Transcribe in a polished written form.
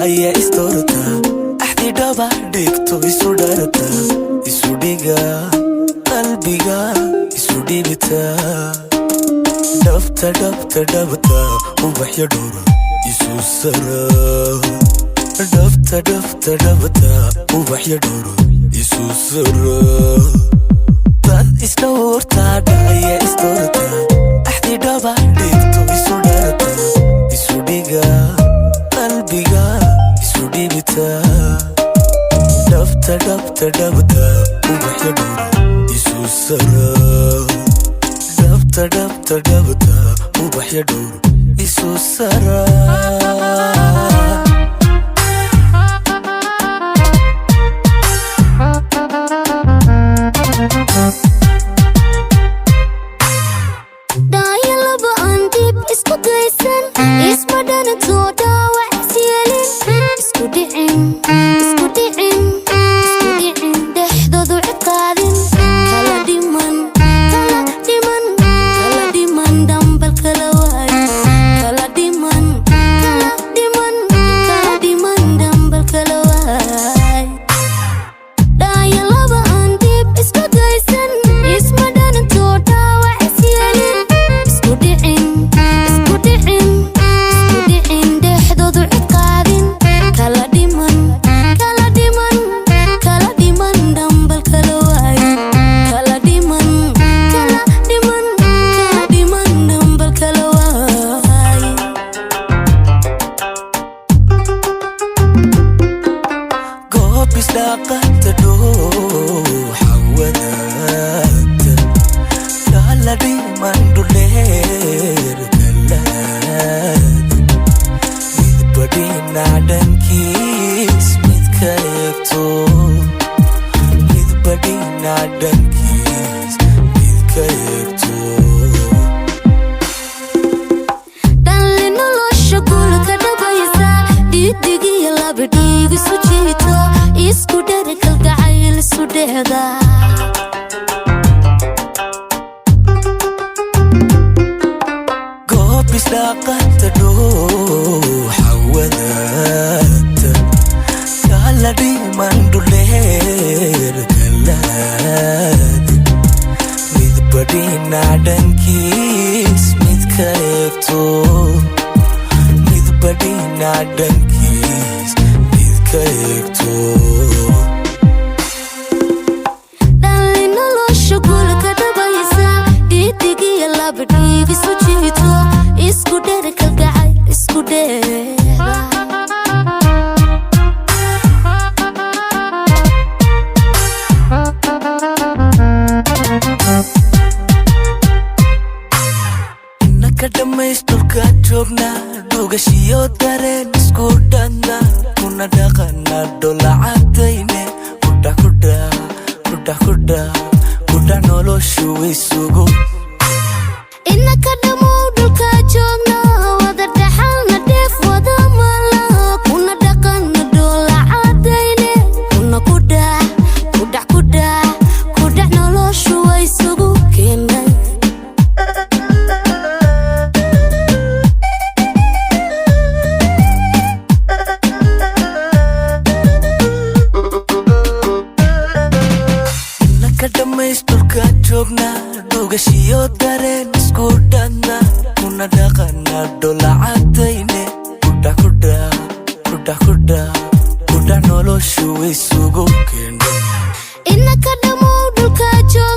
ayaa isdoorta axdi dhaba dhigto isu dharata isu dhiga qalbiga isu dhibita dhabta dhabta dhabta ubaxyo dhowra isu sara dhabta dhabta dhabta ubaxyo dhowra isu sara dad isdhoorta ayaa isdoorta axdi dhaba dhigto isu dharata isu dhiga qalbiga isu dhibita dhabta dhabta dhabta ubaxyo dhowra isu sara dhabta dhabta dhabta ubaxyo dhowra isu sara isdaqata dhuuxa wadaagta kala dhiman dhuleer kalaad midba dhinac dhankiis midka eegto midba dhinac dhankiis midka eegto dhalli nolosha gulka dhabaysa dhiidigiyo labadhiigi isu jiito isku dhari kalgacayl isu dhehda goob isdaqata dhuuxa wadaagta kala dhiman dhuleer kalaad midba dhinac dhankiis midka eegto midba dhinac dhankiis midka eegto dhalli nolosha gulka dhabaysa dhiidigiyo labadhiig isu jiito isku dhari kalgacay isku dheeda inaka dhamaysturka joogna dhugashiyo dareen isku dhanna kuna dhaqana dholacadayne kudha noloshu isugu inaka dhamow dhulka joogna wada dhaxalna dheef wada mala kuna dhaqana dholacadayne kuna kudhax noloshu isugu keenay dhamaysturka joogna dhugashiyo dareen isku dhanna kuna dhaqana dholacadayne kudha noloshu isugu keendhay inaka dhamow dhulka joogna